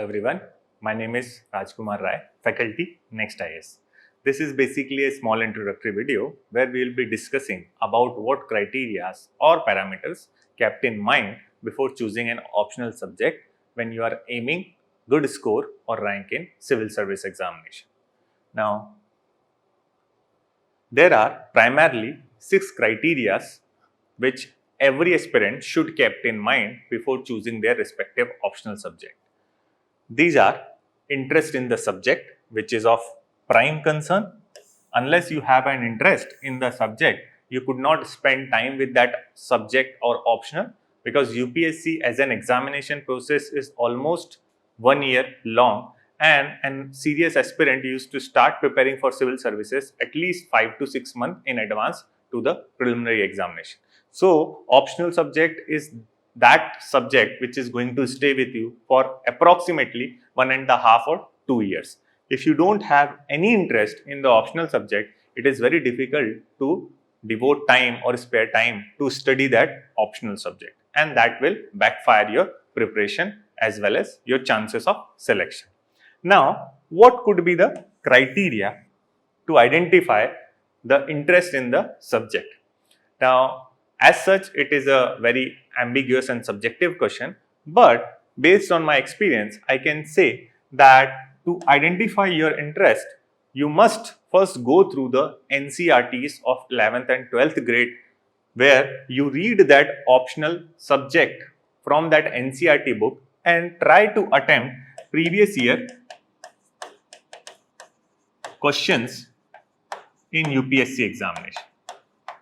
everyone. My name is Rajkumar Rai, faculty Next IS. This is basically a small introductory video where we will be discussing about what criteria or parameters kept in mind before choosing an optional subject when you are aiming good score or rank in civil service examination. Now, there are primarily 6 criteria which every aspirant should keep in mind before choosing their respective optional subject. These are interest in the subject, which is of prime concern. Unless you have an interest in the subject, you could not spend time with that subject or optional, because UPSC as an examination process is almost 1 year long, and a serious aspirant used to start preparing for civil services at least 5 to 6 months in advance to the preliminary examination. So, optional subject is that subject which is going to stay with you for approximately 1.5 or 2 years. If you don't have any interest in the optional subject, it is very difficult to devote time or spare time to study that optional subject, and that will backfire your preparation as well as your chances of selection. Now, what could be the criteria to identify the interest in the subject? Now, as such, it is a very ambiguous and subjective question, but based on my experience, I can say that to identify your interest, you must first go through the NCERTs of 11th and 12th grade, where you read that optional subject from that NCERT book and try to attempt previous year questions in UPSC examination.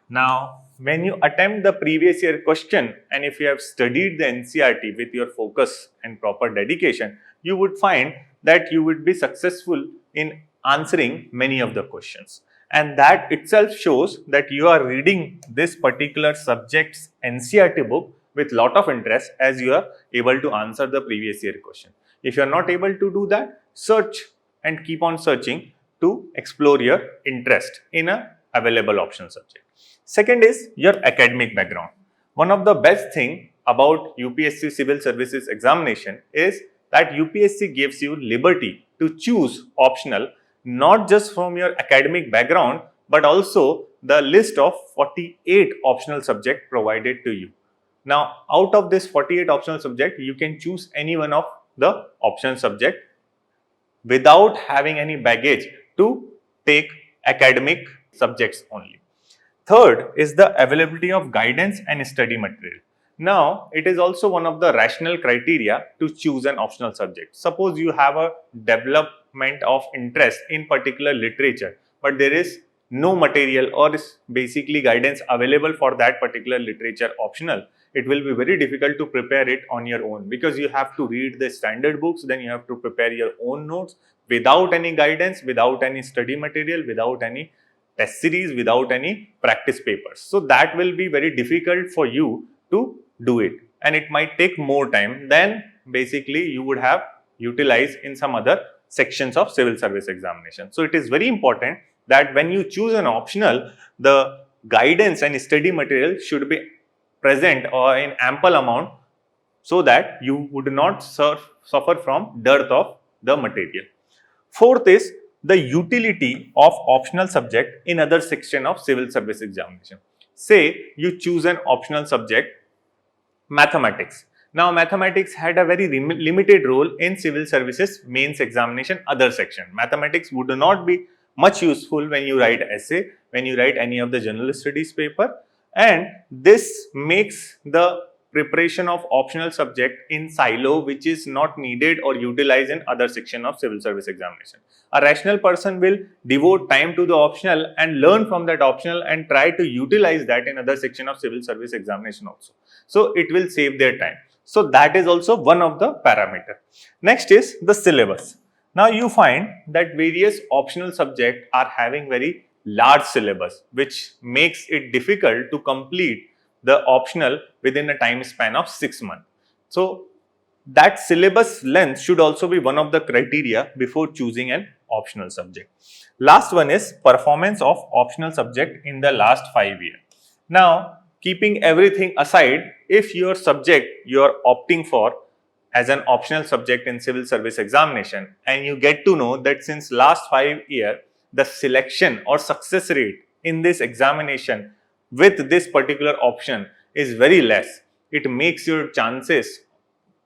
Now, when you attempt the previous year question, and if you have studied the NCERT with your focus and proper dedication, you would find that you would be successful in answering many of the questions. And that itself shows that you are reading this particular subject's NCERT book with lot of interest, as you are able to answer the previous year question. If you are not able to do that, search and keep on searching to explore your interest in a available optional subject. Second is your academic background. One of the best thing about UPSC Civil Services examination is that UPSC gives you liberty to choose optional not just from your academic background, but also the list of 48 optional subjects provided to you. Now, out of this 48 optional subject, you can choose any one of the optional subject without having any baggage to take academic subjects only. Third is the availability of guidance and study material. Now, it is also one of the rational criteria to choose an optional subject. Suppose you have a development of interest in particular literature, but there is no material or basically guidance available for that particular literature optional. It will be very difficult to prepare it on your own, because you have to read the standard books, then you have to prepare your own notes without any guidance, without any study material, without any test series, without any practice papers. So that will be very difficult for you to do it, and it might take more time than basically you would have utilized in some other sections of civil service examination. So it is very important that when you choose an optional, the guidance and study material should be present or in ample amount, so that you would not suffer from dearth of the material. Fourth is the utility of optional subject in other section of civil service examination. Say you choose an optional subject, mathematics. Now, mathematics had a very limited role in civil services mains examination other section. Mathematics would not be much useful when you write essay, when you write any of the general studies paper, and this makes the preparation of optional subject in silo, which is not needed or utilized in other section of civil service examination. A rational person will devote time to the optional and learn from that optional and try to utilize that in other section of civil service examination also. So it will save their time. So that is also one of the parameter. Next is the syllabus. Now you find that various optional subjects are having very large syllabus, which makes it difficult to complete the optional within a time span of 6 months. So that syllabus length should also be one of the criteria before choosing an optional subject. Last one is performance of optional subject in the last 5 years. Now, keeping everything aside, if your subject you are opting for as an optional subject in civil service examination, and you get to know that since last 5 years, the selection or success rate in this examination with this particular option is very less. It makes your chances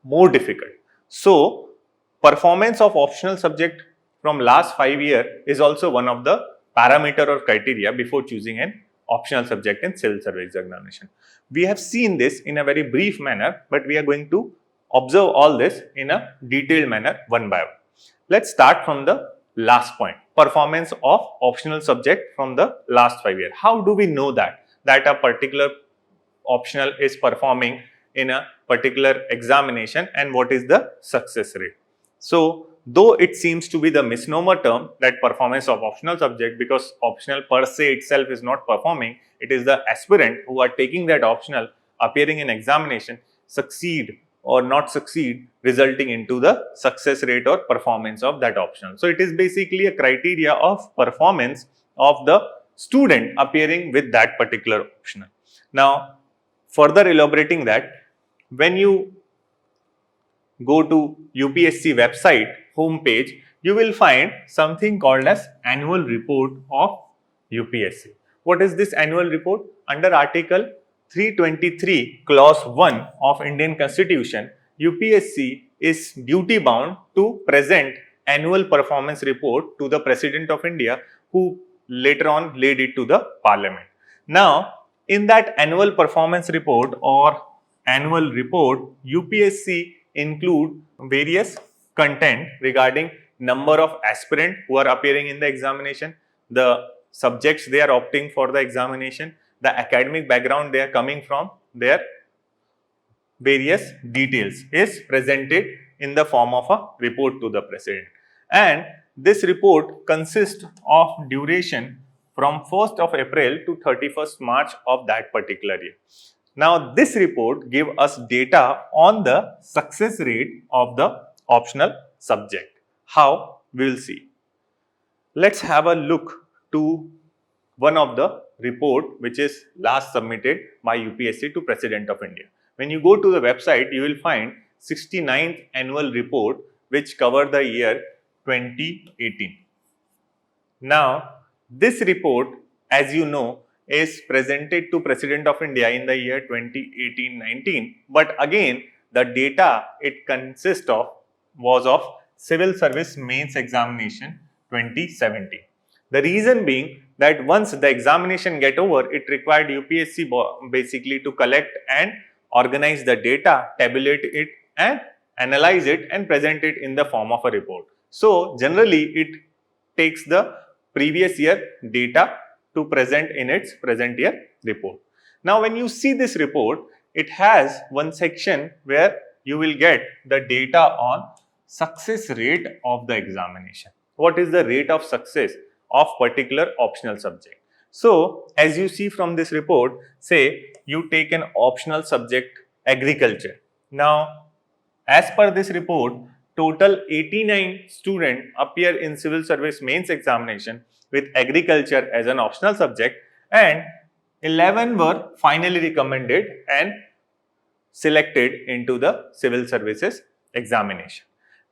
more difficult. So, performance of optional subject from last 5 years is also one of the parameter or criteria before choosing an optional subject in civil service examination. We have seen this in a very brief manner, but we are going to observe all this in a detailed manner one by one. Let's start from the last point, performance of optional subject from the last 5 years. How do we know that a particular optional is performing in a particular examination, and what is the success rate? So, though it seems to be the misnomer term that performance of optional subject, because optional per se itself is not performing, it is the aspirant who are taking that optional, appearing in examination, succeed or not succeed, resulting into the success rate or performance of that optional. So, it is basically a criteria of performance of the student appearing with that particular optional. Now, further elaborating that, when you go to UPSC website homepage, you will find something called as annual report of UPSC. What is this annual report? Under Article 323 Clause 1 of Indian Constitution, UPSC is duty bound to present annual performance report to the President of India, who later on laid it to the Parliament. Now, in that annual performance report or annual report, UPSC include various content regarding number of aspirants who are appearing in the examination, the subjects they are opting for the examination, the academic background they are coming from, their various details is presented in the form of a report to the President. And this report consists of duration from 1st of April to 31st March of that particular year. Now, this report gives us data on the success rate of the optional subject. How? We will see. Let's have a look to one of the report which is last submitted by UPSC to President of India. When you go to the website, you will find 69th annual report which cover the year 2018. Now, this report, as you know, is presented to President of India in the year 2018-19, but again the data it consists of was of Civil Service Mains Examination 2017. The reason being that once the examination get over, it required UPSC basically to collect and organize the data, tabulate it and analyze it and present it in the form of a report. So, generally it takes the previous year data to present in its present year report. Now, when you see this report, it has one section where you will get the data on success rate of the examination. What is the rate of success of particular optional subject? So, as you see from this report, say you take an optional subject agriculture. Now, as per this report, total 89 students appear in Civil Service Mains Examination with agriculture as an optional subject, and 11 were finally recommended and selected into the Civil Services Examination.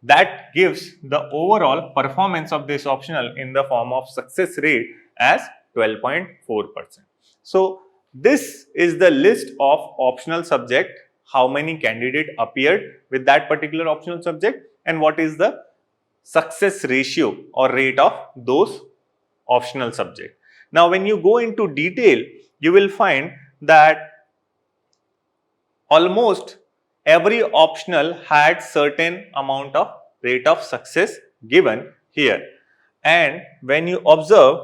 That gives the overall performance of this optional in the form of success rate as 12.4%. So, this is the list of optional subject, how many candidates appeared with that particular optional subject and what is the success ratio or rate of those optional subject. Now, when you go into detail, you will find that almost every optional had certain amount of rate of success given here. And when you observe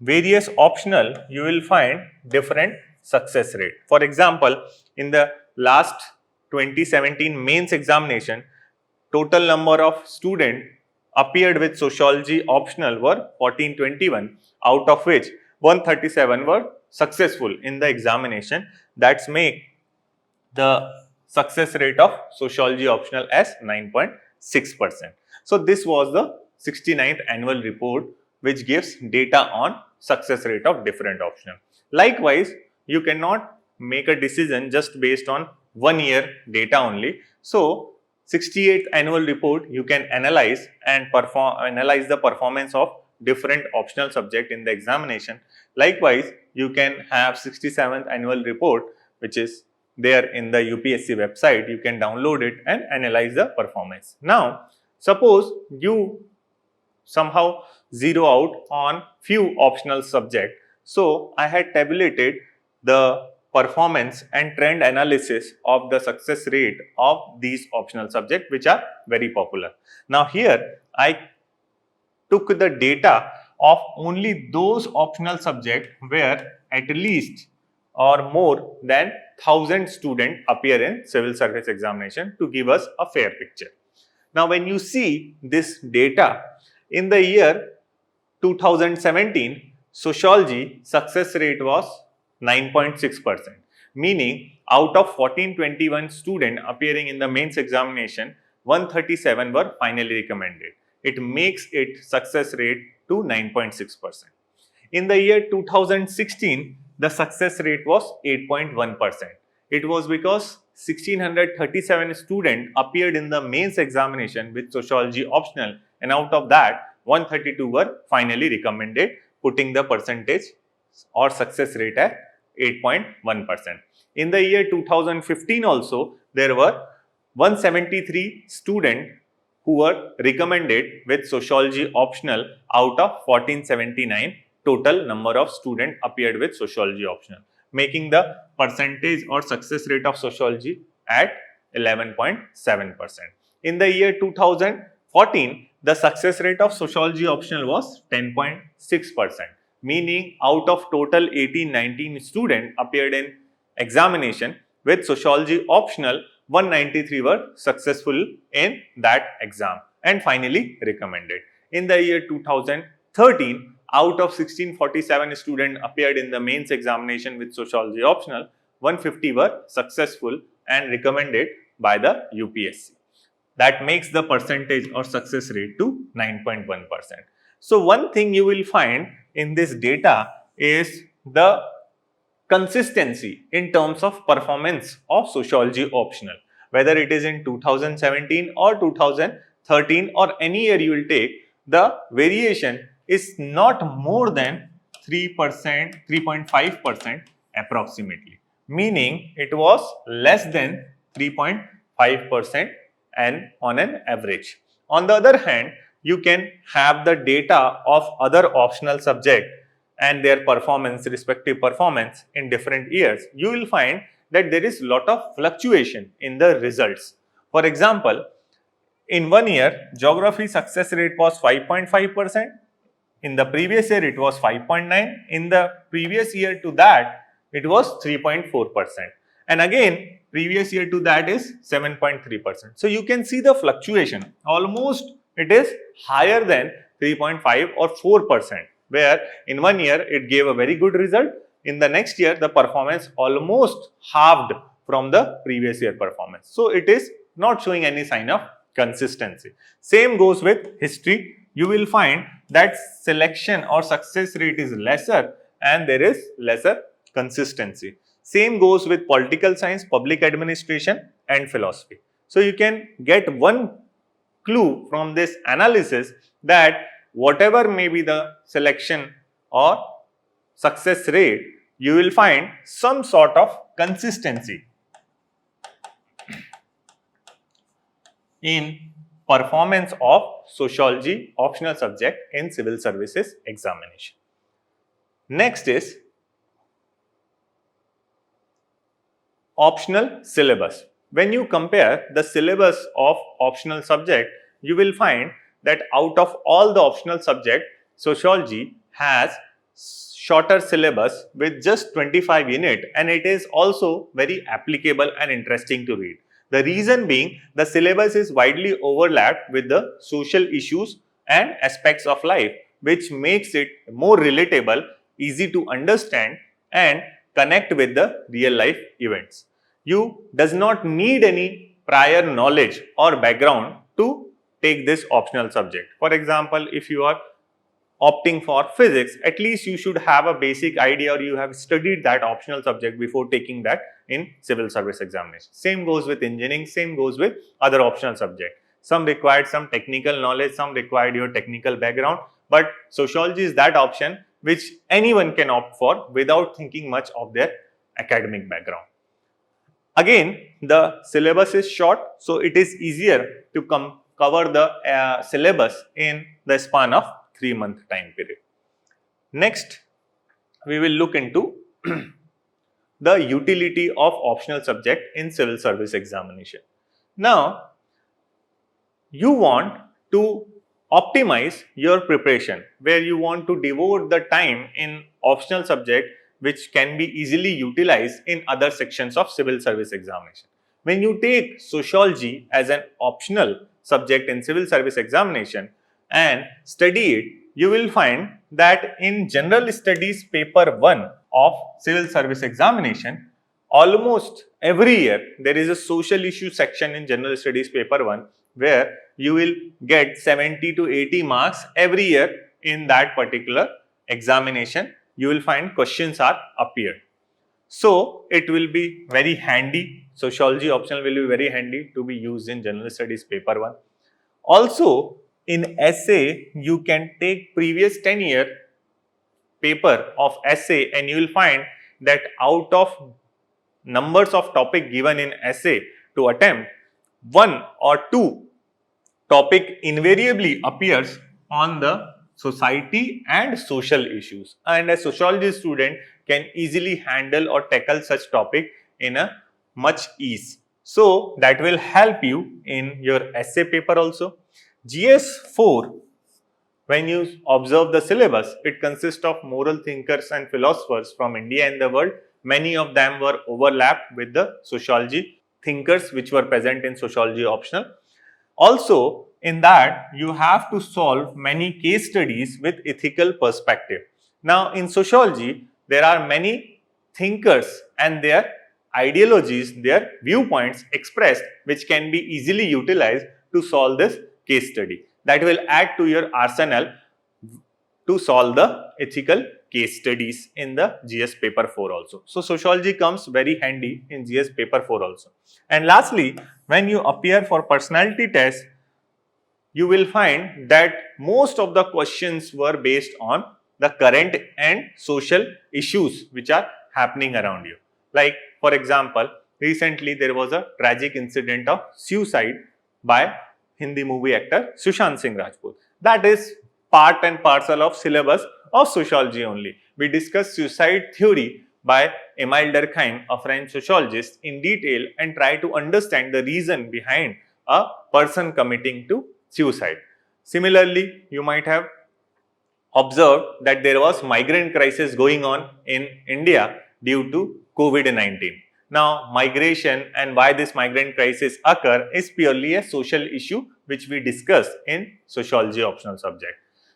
various optional, you will find different success rate. For example, in the last 2017 mains examination, total number of students appeared with sociology optional were 1421, out of which 137 were successful in the examination. That's make the success rate of sociology optional as 9.6%. So, this was the 69th annual report which gives data on success rate of different optional. Likewise, you cannot make a decision just based on 1 year data only. So 68th annual report you can analyze and analyze the performance of different optional subject in the examination. Likewise, you can have 67th annual report, which is there in the UPSC website. You can download it and analyze the performance. Now, suppose you somehow zero out on few optional subject. So I had tabulated the performance and trend analysis of the success rate of these optional subjects, which are very popular. Now here I took the data of only those optional subjects where at least or more than 1000 students appear in civil service examination to give us a fair picture. Now when you see this data, in the year 2017, sociology success rate was 9.6%, meaning out of 1421 students appearing in the mains examination, 137 were finally recommended. It makes it success rate to 9.6%. In the year 2016, the success rate was 8.1%. It was because 1637 students appeared in the mains examination with sociology optional, and out of that 132 were finally recommended, putting the percentage or success rate at 8.1%. In the year 2015 also, there were 173 students who were recommended with sociology optional out of 1479 total number of students appeared with sociology optional, making the percentage or success rate of sociology at 11.7%. In the year 2014, the success rate of sociology optional was 10.6%, meaning out of total 1819 students appeared in examination with sociology optional, 193 were successful in that exam and finally recommended. In the year 2013, out of 1647 students appeared in the mains examination with sociology optional, 150 were successful and recommended by the UPSC. That makes the percentage or success rate to 9.1%. So one thing you will find in this data is the consistency in terms of performance of sociology optional, whether it is in 2017 or 2013 or any year you will take, the variation is not more than 3%, 3.5% approximately, meaning it was less than 3.5% and on an average. On the other hand, you can have the data of other optional subject and their performance, respective performance in different years. You will find that there is lot of fluctuation in the results. For example, in 1 year, geography success rate was 5.5%. In the previous year, it was 5.9. In the previous year to that, it was 3.4%. And again, previous year to that is 7.3%. So you can see the fluctuation. Almost it is higher than 3.5 or 4%, where in 1 year it gave a very good result. In the next year, the performance almost halved from the previous year performance. So it is not showing any sign of consistency. Same goes with history. You will find that selection or success rate is lesser and there is lesser consistency. Same goes with political science, public administration and philosophy. So you can get one clue from this analysis that whatever may be the selection or success rate, you will find some sort of consistency in performance of sociology optional subject in civil services examination. Next is optional syllabus. When you compare the syllabus of optional subject, you will find that out of all the optional subject, sociology has shorter syllabus with just 25 units, and it is also very applicable and interesting to read. The reason being, the syllabus is widely overlapped with the social issues and aspects of life, which makes it more relatable, easy to understand and connect with the real life events. You does not need any prior knowledge or background to take this optional subject. For example, if you are opting for physics, at least you should have a basic idea, or you have studied that optional subject before taking that in civil service examination. Same goes with engineering, same goes with other optional subject. Some required some technical knowledge, some required your technical background, but sociology is that option which anyone can opt for without thinking much of their academic background. Again, the syllabus is short, so it is easier to cover the syllabus in the span of 3-month time period. Next, we will look into the utility of optional subject in civil service examination. Now, you want to optimize your preparation, where you want to devote the time in optional subject which can be easily utilized in other sections of civil service examination. When you take sociology as an optional subject in civil service examination and study it, you will find that in general studies paper 1 of civil service examination, almost every year there is a social issue section in general studies paper 1 where you will get 70 to 80 marks every year in that particular examination. You will find questions are appeared. So it will be very handy. Sociology optional will be very handy to be used in general studies paper 1. Also, in essay, you can take previous 10-year paper of essay and you will find that out of numbers of topic given in essay to attempt, 1 or 2 topic invariably appears on the society and social issues, and a sociology student can easily handle or tackle such topic in a much ease. So that will help you in your essay paper also. GS4, when you observe the syllabus, it consists of moral thinkers and philosophers from India and the world. Many of them were overlapped with the sociology thinkers which were present in sociology optional. Also, in that you have to solve many case studies with ethical perspective. Now, in sociology, there are many thinkers and their ideologies, their viewpoints expressed, which can be easily utilized to solve this case study. That will add to your arsenal to solve the ethical case studies in the GS paper 4 also. So, sociology comes very handy in GS paper 4 also. And lastly, when you appear for personality test, you will find that most of the questions were based on the current and social issues which are happening around you. Like, for example, recently there was a tragic incident of suicide by Hindi movie actor Sushant Singh Rajput. That is part and parcel of syllabus of sociology only. We discussed suicide theory by Emile Durkheim, a French sociologist, in detail and try to understand the reason behind a person committing to suicide. Similarly, you might have observed that there was migrant crisis going on in India due to COVID-19. Now, migration and why this migrant crisis occur is purely a social issue which we discussed in sociology optional subject.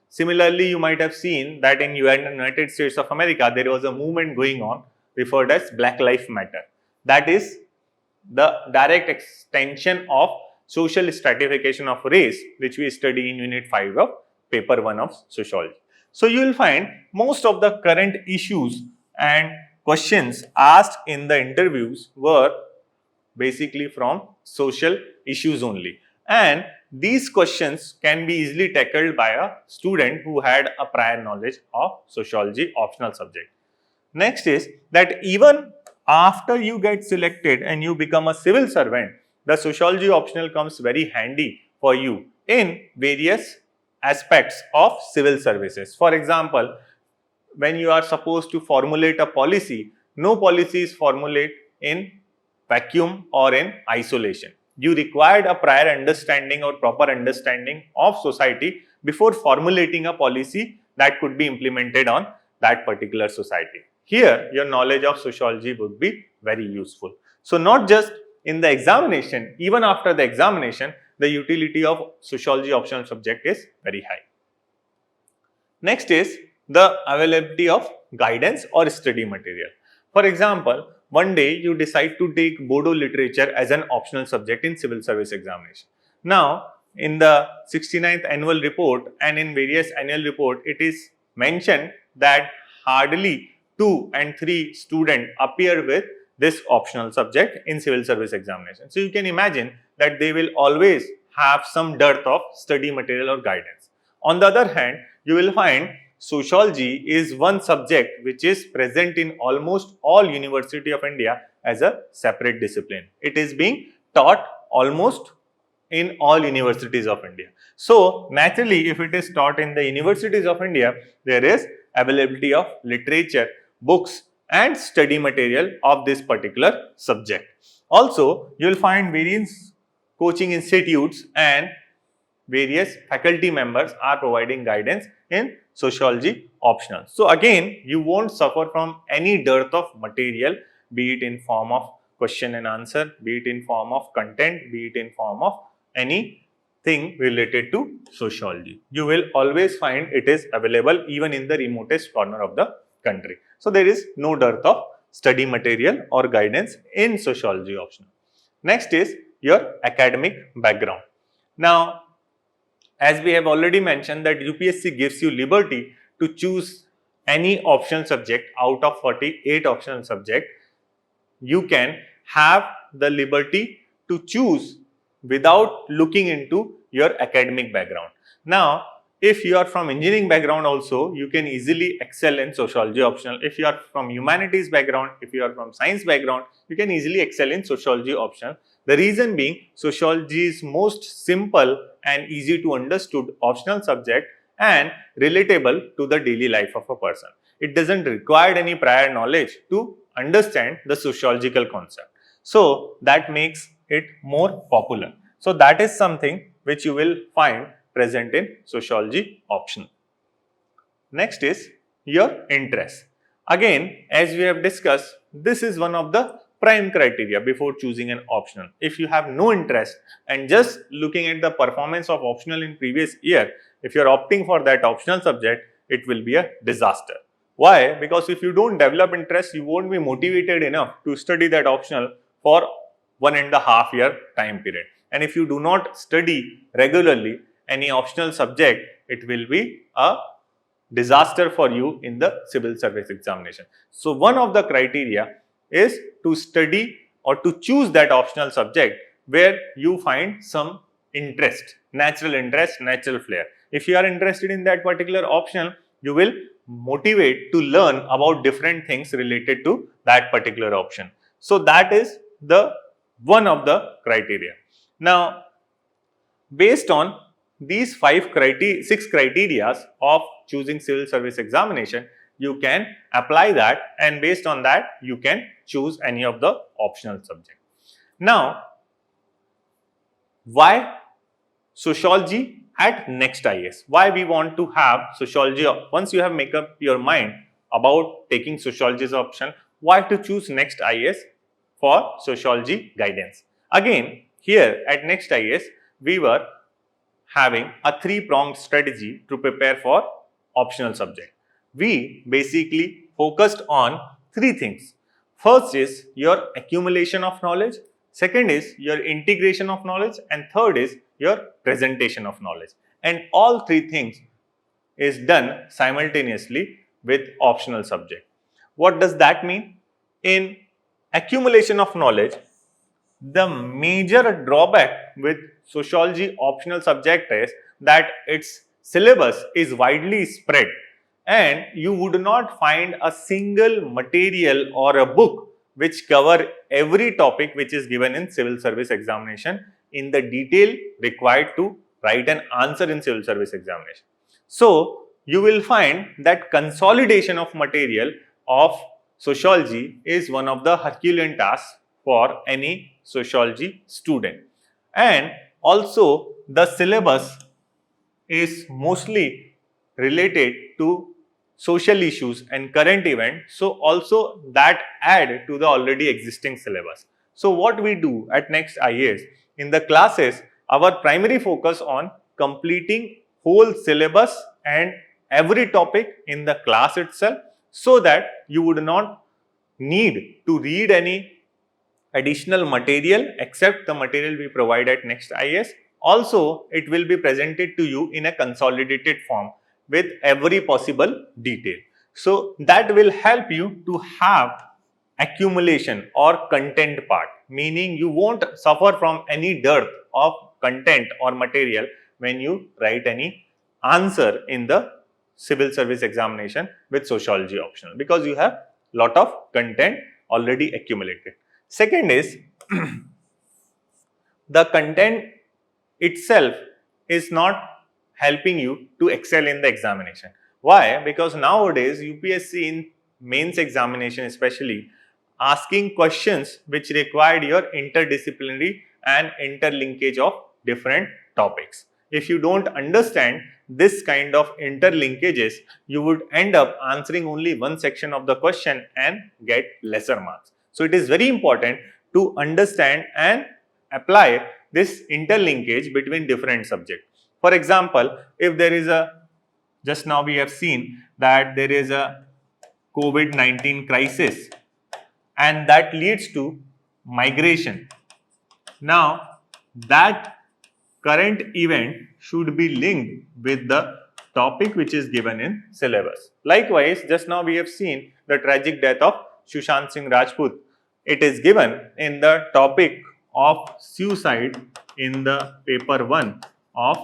Similarly, you might have seen that in United States of America, there was a movement going on referred as Black Lives Matter. That is the direct extension of social stratification of race, which we study in Unit 5 of Paper 1 of Sociology. So, you will find most of the current issues and questions asked in the interviews were basically from social issues only. And these questions can be easily tackled by a student who had a prior knowledge of sociology optional subject. Next is that even after you get selected and you become a civil servant, the sociology optional comes very handy for you in various aspects of civil services. For example, when you are supposed to formulate a policy, no policy is formulated in vacuum or in isolation. You required a prior understanding or proper understanding of society before formulating a policy that could be implemented on that particular society. Here, your knowledge of sociology would be very useful. So, not just in the examination, even after the examination, the utility of sociology optional subject is very high. Next is the availability of guidance or study material. For example, one day you decide to take Bodo literature as an optional subject in civil service examination. Now, in the 69th annual report and in various annual report, it is mentioned that hardly 2 and 3 students appear with this optional subject in civil service examination. So you can imagine that they will always have some dearth of study material or guidance. On the other hand, you will find sociology is one subject which is present in almost all University of India as a separate discipline. It is being taught almost in all universities of India. So naturally, if it is taught in the universities of India, there is availability of literature, books and study material of this particular subject. Also, you will find various coaching institutes and various faculty members are providing guidance in sociology optional. So again, you won't suffer from any dearth of material, be it in form of question and answer, be it in form of content, be it in form of anything related to sociology. You will always find it is available even in the remotest corner of the country. So there is no dearth of study material or guidance in sociology optional. Next is your academic background. Now, as we have already mentioned that UPSC gives you liberty to choose any optional subject out of 48 optional subjects. You can have the liberty to choose without looking into your academic background. Now, if you are from engineering background also, you can easily excel in sociology optional. If you are from humanities background, if you are from science background, you can easily excel in sociology optional. The reason being, sociology is most simple and easy to understood optional subject and relatable to the daily life of a person. It doesn't require any prior knowledge to understand the sociological concept. So that makes it more popular. So that is something which you will find present in sociology optional. Next is your interest. Again, as we have discussed, this is one of the prime criteria before choosing an optional. If you have no interest and just looking at the performance of optional in previous year, if you are opting for that optional subject, it will be a disaster. Why? Because if you don't develop interest, you won't be motivated enough to study that optional for 1.5 year time period. And if you do not study regularly any optional subject, it will be a disaster for you in the civil service examination. So one of the criteria is to study or to choose that optional subject where you find some interest, natural flair. If you are interested in that particular optional, you will motivate to learn about different things related to that particular option. So that is the one of the criteria. Now, based on these 6 criteria of choosing civil service examination, you can apply that, and based on that you can choose any of the optional subject. Now, why sociology at next IAS? Why we want to have sociology? Once you have make up your mind about taking sociology as option, why to choose next IAS for sociology guidance? Again, here at next IAS, we were having a 3-pronged strategy to prepare for optional subject. We basically focused on 3 things. First is your accumulation of knowledge, second is your integration of knowledge, and third is your presentation of knowledge. And all 3 things is done simultaneously with optional subject. What does that mean? In accumulation of knowledge, the major drawback with sociology optional subject is that its syllabus is widely spread and you would not find a single material or a book which cover every topic which is given in civil service examination in the detail required to write an answer in civil service examination. So you will find that consolidation of material of sociology is one of the Herculean tasks for any sociology student. And also the syllabus is mostly related to social issues and current events, so also that add to the already existing syllabus. So what we do at next IAS, in the classes, our primary focus on completing whole syllabus and every topic in the class itself, so that you would not need to read any additional material except the material we provide at next IAS Also, it will be presented to you in a consolidated form with every possible detail. So that will help you to have accumulation or content part, meaning you won't suffer from any dearth of content or material when you write any answer in the civil service examination with sociology optional, because you have lot of content already accumulated. Second is the content itself is not helping you to excel in the examination. Why? Because nowadays UPSC in mains examination especially asking questions which required your interdisciplinary and interlinkage of different topics. If you don't understand this kind of interlinkages, you would end up answering only one section of the question and get lesser marks. So it is very important to understand and apply this interlinkage between different subjects. For example, if there is a, just now we have seen that there is a COVID-19 crisis and that leads to migration. Now, that current event should be linked with the topic which is given in syllabus. Likewise, just now we have seen the tragic death of Sushant Singh Rajput. It is given in the topic of suicide in the paper 1 of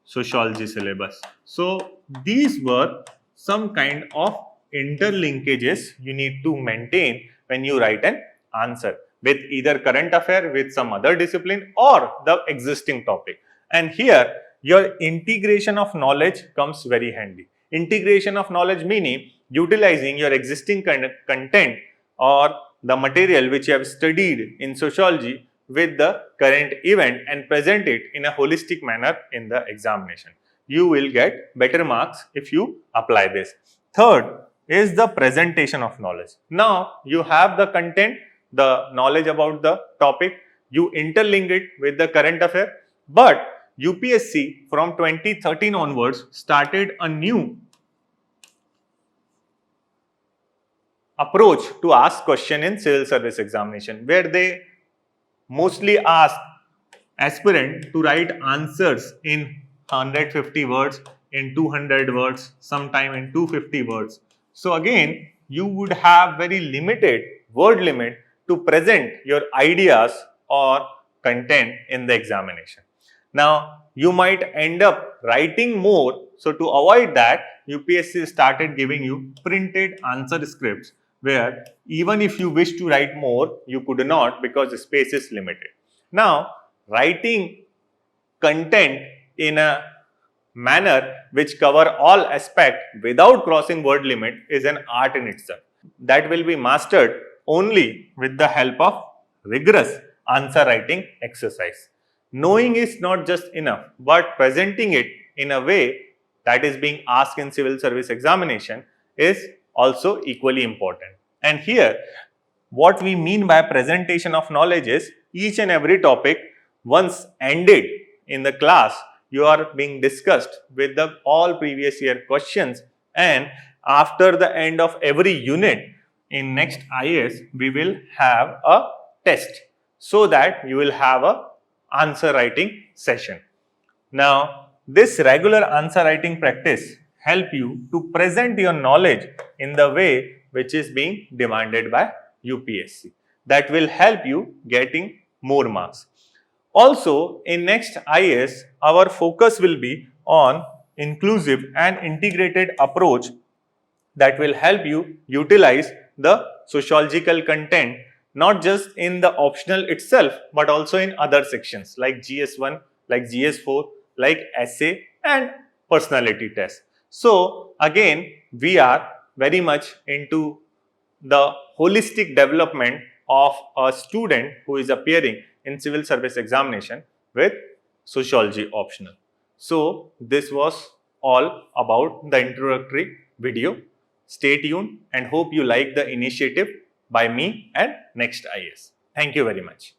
sociology syllabus. So these were some kind of interlinkages you need to maintain when you write an answer with either current affair, with some other discipline, or the existing topic. And here your integration of knowledge comes very handy. Integration of knowledge meaning utilizing your existing content or the material which you have studied in sociology with the current event and present it in a holistic manner in the examination. You will get better marks if you apply this. Third is the presentation of knowledge. Now you have the content, the knowledge about the topic, you interlink it with the current affair, but UPSC from 2013 onwards started a new approach to ask question in civil service examination, where they mostly ask aspirant to write answers in 150 words, in 200 words, sometime in 250 words. So again, you would have very limited word limit to present your ideas or content in the examination. Now, you might end up writing more. So to avoid that, UPSC started giving you printed answer scripts, where even if you wish to write more, you could not because the space is limited. Now, writing content in a manner which cover all aspect without crossing word limit is an art in itself. That will be mastered only with the help of rigorous answer writing exercise. Knowing is not just enough, but presenting it in a way that is being asked in civil service examination is also equally important. And here, what we mean by presentation of knowledge is each and every topic once ended in the class, you are being discussed with the all previous year questions, and after the end of every unit in next IAS, we will have a test so that you will have a answer writing session. Now, this regular answer writing practice help you to present your knowledge in the way which is being demanded by UPSC. That will help you getting more marks. Also, in next IAS, our focus will be on inclusive and integrated approach that will help you utilize the sociological content not just in the optional itself, but also in other sections like GS1, like GS4, like essay and personality test. So again, we are very much into the holistic development of a student who is appearing in civil service examination with sociology optional. So this was all about the introductory video. Stay tuned and hope you like the initiative by me and Next IAS. Thank you very much.